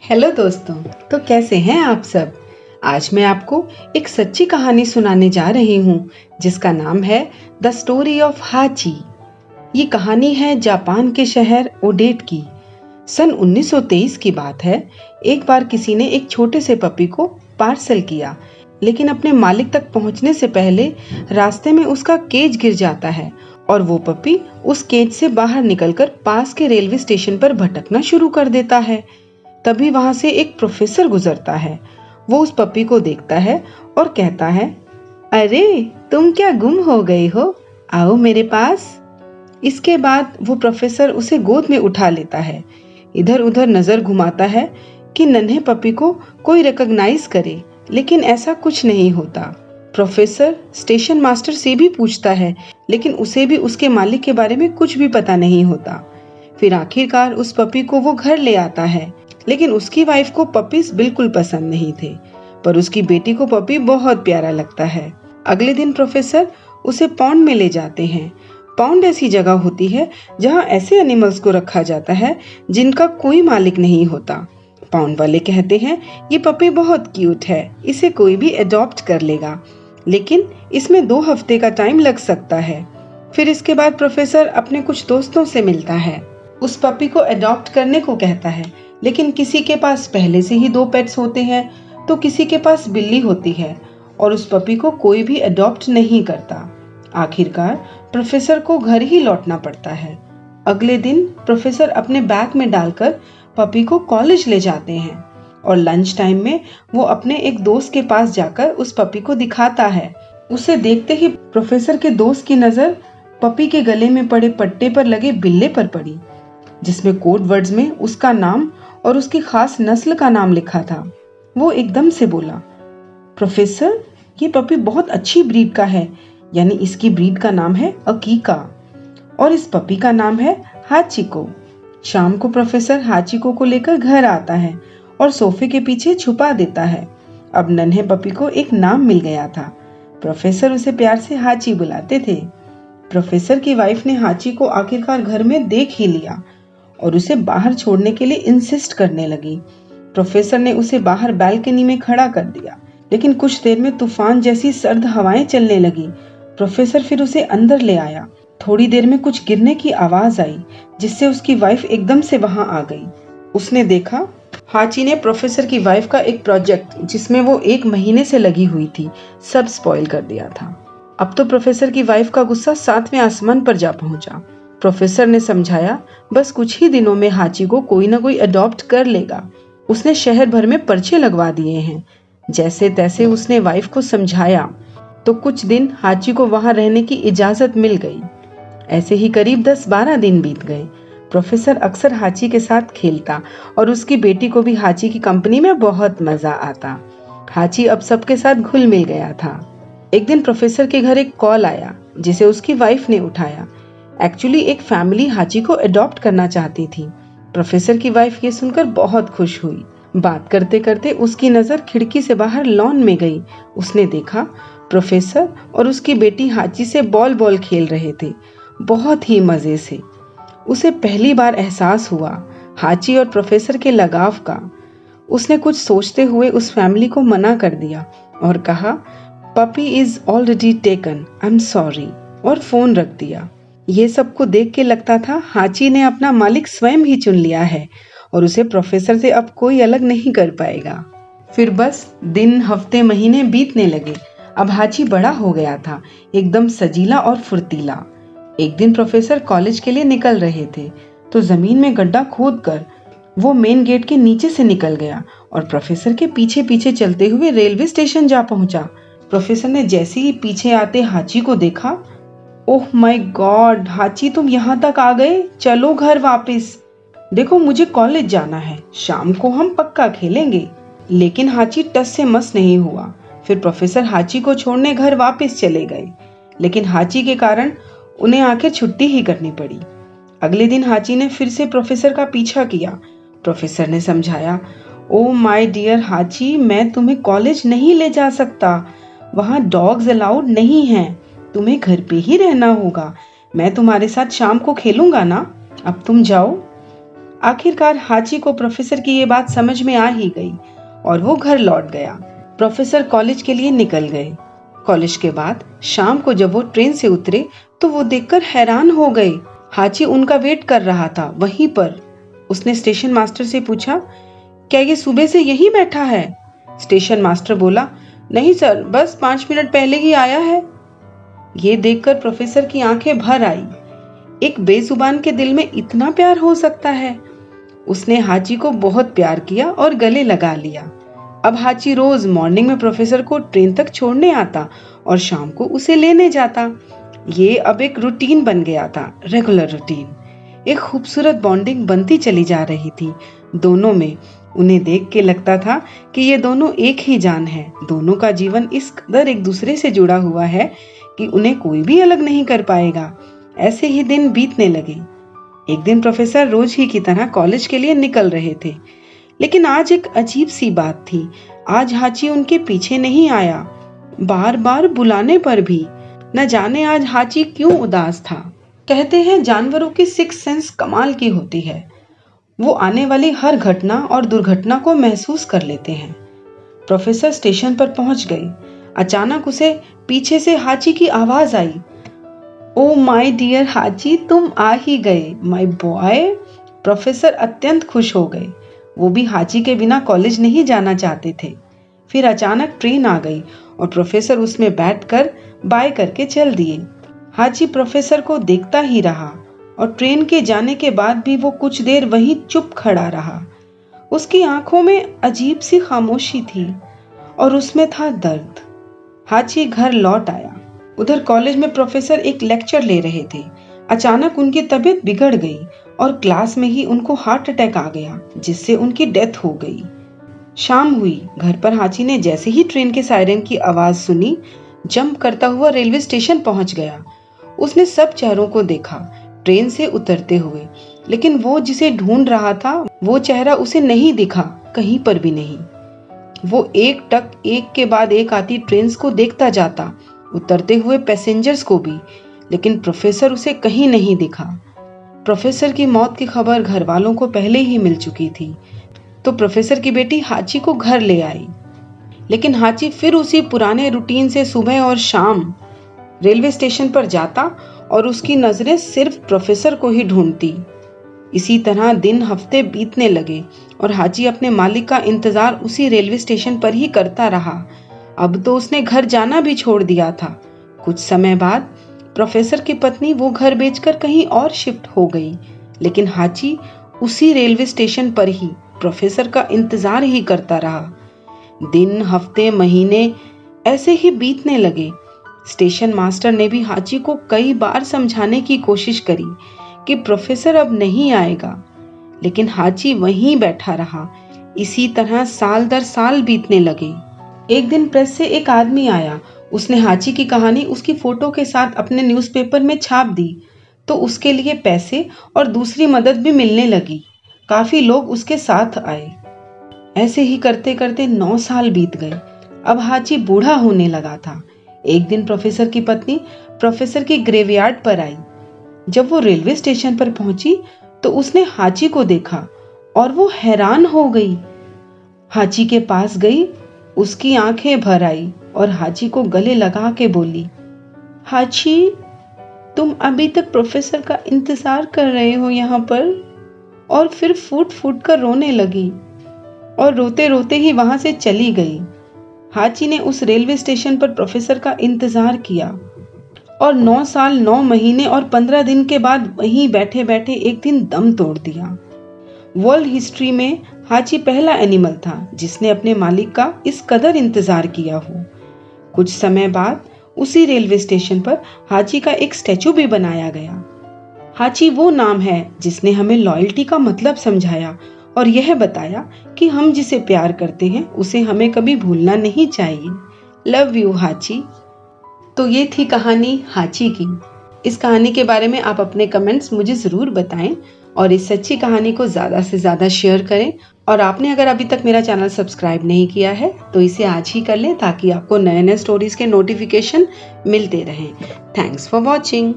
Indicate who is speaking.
Speaker 1: Hello दोस्तों। तो कैसे हैं आप सब। आज मैं आपको एक सच्ची कहानी सुनाने जा रही हूँ जिसका नाम है द स्टोरी ऑफ हाची। ये कहानी है जापान के शहर ओडेट की। सन 1923 की बात है। एक बार किसी ने एक छोटे से पपी को पार्सल किया, लेकिन अपने मालिक तक पहुंचने से पहले रास्ते में उसका केज गिर जाता है और वो पपी उस केज से बाहर निकलकर पास के रेलवे स्टेशन पर भटकना शुरू कर देता है। तभी वहां से एक प्रोफेसर गुजरता है। वो उस पपी को देखता है और कहता है, अरे तुम क्या गुम हो गई हो, आओ मेरे पास। इसके बाद वो प्रोफेसर उसे गोद में उठा लेता है। इधर उधर नजर घुमाता है कि नन्हे पपी को कोई रिकॉग्नाइज करे, लेकिन ऐसा कुछ नहीं होता। प्रोफेसर स्टेशन मास्टर से भी पूछता है, लेकिन उसे भी उसके मालिक के बारे में कुछ भी पता नहीं होता। फिर आखिरकार उस पपी को वो घर ले आता है, लेकिन उसकी वाइफ को पपीज बिल्कुल पसंद नहीं थे, पर उसकी बेटी को पपी बहुत प्यारा लगता है। अगले दिन प्रोफेसर उसे पॉन्ड में ले जाते हैं। पॉन्ड ऐसी जगह होती है जहां ऐसे एनिमल्स को रखा जाता है जिनका कोई मालिक नहीं होता। पॉन्ड वाले कहते हैं, ये पपी बहुत क्यूट है, इसे कोई भी अडॉप्ट कर लेगा, लेकिन इसमें 2 हफ्ते का टाइम लग सकता है। फिर इसके बाद प्रोफेसर अपने कुछ दोस्तों से मिलता है, उस पपी को अडॉप्ट करने को कहता है, लेकिन किसी के पास पहले से ही 2 पेट्स होते हैं, तो किसी के पास बिल्ली होती है और उस पपी को कोई भी अडॉप्ट नहीं करता। आखिरकार प्रोफेसर को घर ही लौटना पड़ता है। अगले दिन प्रोफेसर अपने बैग में डालकर पपी को कॉलेज ले जाते हैं और लंच टाइम में वो अपने एक दोस्त के पास जाकर उस पपी को दिखाता है। उसे देखते ही प्रोफेसर के दोस्त की नजर पपी के गले में पड़े पट्टे पर लगे बिल्ले पर पड़ी, जिसमें कोड वर्ड्स में उसका नाम और उसकी खास नस्ल का नाम लिखा था। वो एकदम से बोला, प्रोफेसर ये पपी बहुत अच्छी ब्रीड का है, यानी इसकी ब्रीड का नाम है अकीका और इस पपी का नाम है हाचिको। शाम को प्रोफेसर हाचिको को लेकर घर आता है और सोफे के पीछे छुपा देता है। अब नन्हे पपी को एक नाम मिल गया था। प्रोफेसर उसे प्यार से हाची बुलाते थे। प्रोफेसर की वाइफ ने हाची को आखिरकार घर में देख ही लिया और उसे बाहर छोड़ने के लिए इंसिस्ट करने लगी। प्रोफेसर ने उसे बाहर बालकनी में खड़ा कर दिया, लेकिन कुछ देर में तूफान जैसी सर्द हवाएं चलने लगी। प्रोफेसर फिर उसे अंदर ले आया। थोड़ी देर में कुछ गिरने की आवाज आई, जिससे उसकी वाइफ एकदम से वहां आ गई। उसने देखा हाची ने प्रोफेसर की वाइफ का एक प्रोजेक्ट, जिसमें वो 1 महीने से लगी हुई थी, सब स्पॉइल कर दिया था। अब तो प्रोफेसर की वाइफ का गुस्सा 7वें आसमान पर जा पहुंचा। प्रोफेसर ने समझाया, बस कुछ ही दिनों में हाची को कोई ना कोई अडॉप्ट कर लेगा। उसने शहर भर में पर्चे लगवा दिए हैं। जैसे तैसे उसने वाइफ को समझाया तो कुछ दिन हाची को वहां रहने की इजाजत मिल गई। ऐसे ही करीब 10-12 दिन बीत गए। प्रोफेसर अक्सर हाची के साथ खेलता और उसकी बेटी को भी हाची की कंपनी में बहुत मजा आता। हाची अब सबके साथ घुल मिल गया था। एक दिन प्रोफेसर के घर एक कॉल आया, जिसे उसकी वाइफ ने उठाया। एक्चुअली एक फैमिली हाची को अडॉप्ट करना चाहती थी। प्रोफेसर की वाइफ ये सुनकर बहुत खुश हुई। बात करते करते उसकी नजर खिड़की से बाहर लॉन में गई। उसने देखा प्रोफेसर और उसकी बेटी हाची से बॉल खेल रहे थे, बहुत ही मजे से। उसे पहली बार एहसास हुआ हाची और प्रोफेसर के लगाव का। उसने कुछ सोचते हुए उस फैमिली को मना कर दिया और कहा, puppy is already taken, I am sorry, और फोन रख दिया। ये सब को देख के लगता था हाची ने अपना मालिक स्वयं ही चुन लिया है और उसे प्रोफेसर से अब कोई अलग नहीं कर पाएगा। फिर बस दिन, हफ्ते, महीने बीतने लगे। अब हाची बड़ा हो गया था, एकदम सजीला और फुर्तीला। एक दिन प्रोफेसर कॉलेज के लिए निकल रहे थे तो जमीन में गड्ढा खोदकर वो मेन गेट के नीचे से निकल गया और प्रोफेसर के पीछे पीछे चलते हुए रेलवे स्टेशन जा पहुंचा। प्रोफेसर ने जैसे ही पीछे आते हाची को देखा, ओह माय गॉड, हाची तुम यहाँ तक आ गए, चलो घर वापस। देखो मुझे कॉलेज जाना है, शाम को हम पक्का खेलेंगे। लेकिन हाची टस से मस नहीं हुआ। फिर प्रोफेसर हाची को छोड़ने घर वापस चले गए, लेकिन हाची के कारण उन्हें आखिर छुट्टी ही करनी पड़ी। अगले दिन हाची ने फिर से प्रोफेसर का पीछा किया। प्रोफेसर ने समझाया, ओ माय डियर हाची, मैं तुम्हें कॉलेज नहीं ले जा सकता, वहाँ डॉग्स अलाउड नहीं हैं, तुम्हें घर पे ही रहना होगा। मैं तुम्हारे साथ शाम को खेलूंगा ना, अब तुम जाओ। आखिरकार हाची को प्रोफेसर की ये बात समझ में आ ही गई और वो घर लौट गया। प्रोफेसर कॉलेज के लिए निकल गए। कॉलेज के बाद शाम को जब वो ट्रेन से उतरे तो वो देखकर हैरान हो गए। हाची उनका वेट कर रहा था वहीं पर। उसने स्टेशन मास्टर से पूछा, क्या ये सुबह से यहीं बैठा है? स्टेशन मास्टर बोला, नहीं सर, बस 5 मिनट पहले ही आया है। ये देखकर प्रोफेसर की आंखें भर आई। एक बेजुबान के दिल में इतना प्यार हो सकता है। उसने हाची को बहुत प्यार किया और गले लगा लिया। अब हाची रोज मॉर्निंग में प्रोफेसर को ट्रेन तक छोड़ने आता और शाम को उसे लेने जाता। ये अब एक रूटीन बन गया था, रेगुलर रूटीन। एक खूबसूरत बॉन्डिंग बनती चली जा रही थी दोनों में। उन्हें देख के लगता था कि ये दोनों एक ही जान है। दोनों का जीवन इस कदर एक दूसरे से जुड़ा हुआ है कि उन्हें कोई भी अलग नहीं कर पाएगा। ऐसे ही दिन बीतने लगे। एक दिन प्रोफेसर रोज ही की तरह कॉलेज के लिए निकल रहे थे, लेकिन आज एक अजीब सी बात थी। आज हाची उनके पीछे नहीं आया, बार बार बुलाने पर भी। न जाने आज हाची क्यों उदास था। कहते हैं जानवरों की सिक्स सेंस कमाल की होती है। वो आने वाली हर घटना और दुर्घटना को महसूस कर लेते हैं। प्रोफेसर स्टेशन पर पहुंच गए। अचानक उसे पीछे से हाची की आवाज आई, ओ माय डियर हाची, तुम आ ही गए, माय बॉय। प्रोफेसर अत्यंत खुश हो गए। वो भी हाची के बिना कॉलेज नहीं जाना चाहते थे। फिर अचानक ट्रेन आ गई और प्रोफेसर उसमें बैठकर बाय करके चल दिए। हाची प्रोफेसर को देखता ही रहा और ट्रेन के जाने के बाद भी वो कुछ देर वहीं चुप खड़ा रहा। उसकी आंखों में अजीब सी खामोशी थी और उसमें था दर्द। हाची घर लौट आया। उधर कॉलेज में प्रोफेसर एक लेक्चर ले रहे थे। अचानक उनकी तबीयत बिगड़ गई और क्लास में ही उनको हार्ट अटैक आ गया, जिससे उनकी डेथ हो गई। शाम हुई। घर पर हाची ने जैसे ही ट्रेन के सायरन की आवाज सुनी, जंप करता हुआ रेलवे स्टेशन पहुंच गया। उसने सब चेहरों को देखा ट्रेन से उतरते हुए, लेकिन वो जिसे ढूंढ रहा था वो चेहरा उसे नहीं दिखा, कहीं पर भी नहीं। वो एक के बाद एक आती ट्रेन्स को देखता जाता, उतरते हुए पैसेंजर्स को भी, लेकिन प्रोफेसर उसे कहीं नहीं दिखा। प्रोफेसर की मौत की खबर घर वालों को पहले ही मिल चुकी थी, तो प्रोफेसर की बेटी हाची को घर ले आई। लेकिन हाची फिर उसी पुराने रूटीन से सुबह और शाम रेलवे स्टेशन पर जाता और उसकी नजरें सिर्फ प्रोफेसर को ही ढूंढती। इसी तरह दिन हफ्ते बीतने लगे और हाची अपने मालिक का इंतजार उसी रेलवे स्टेशन पर ही करता रहा। अब तो उसने घर जाना भी छोड़ दिया था। कुछ समय बाद प्रोफेसर की पत्नी वो घर बेचकर कहीं और शिफ्ट हो गई, लेकिन हाची उसी रेलवे स्टेशन पर ही प्रोफेसर का इंतजार ही करता रहा। दिन, हफ्ते, महीने ऐसे ही बीतने लगे। स्टेशन मास्टर ने भी हाची को कई बार समझाने की कोशिश करी कि प्रोफेसर अब नहीं आएगा, लेकिन हाची वहीं बैठा रहा। इसी तरह साल दर साल बीतने लगे। एक दिन प्रेस से एक आदमी आया। उसने हाची की कहानी उसकी फोटो के साथ अपने न्यूज़पेपर में छाप दी, तो उसके लिए पैसे और दूसरी मदद भी मिलने लगी। काफी लोग उसके साथ आए। ऐसे ही करते करते 9 साल बीत गए। अब हाची बूढ़ा होने लगा था। एक दिन प्रोफेसर की पत्नी प्रोफेसर की ग्रेवयार्ड पर आई। जब वो रेलवे स्टेशन पर पहुंची तो उसने हाची को देखा और वो हैरान हो गई। हाची के पास गई, उसकी आंखें भर आई और हाची को गले लगा के बोली, हाची, तुम अभी तक प्रोफेसर का इंतजार कर रहे हो यहाँ पर? और फिर फूट फूट कर रोने लगी और रोते रोते ही वहां से चली गई। हाची ने उस रेलवे स्टेशन पर प्रोफेसर का इंतजार किया और 9 साल 9 महीने और 15 दिन के बाद वहीं बैठे बैठे एक दिन दम तोड़ दिया। वर्ल्ड हिस्ट्री में हाची पहला एनिमल था जिसने अपने मालिक का इस कदर इंतजार किया हो। कुछ समय बाद उसी रेलवे स्टेशन पर हाची का एक स्टैचू भी बनाया गया। हाची वो नाम है जिसने हमें लॉयल्टी का मतलब समझाया और यह बताया कि हम जिसे प्यार करते हैं उसे हमें कभी भूलना नहीं चाहिए। लव यू हाची। तो ये थी कहानी हाची की। इस कहानी के बारे में आप अपने कमेंट्स मुझे ज़रूर बताएं और इस सच्ची कहानी को ज़्यादा से ज़्यादा शेयर करें। और आपने अगर अभी तक मेरा चैनल सब्सक्राइब नहीं किया है तो इसे आज ही कर लें ताकि आपको नए नए स्टोरीज के नोटिफिकेशन मिलते रहें। Thanks for watching.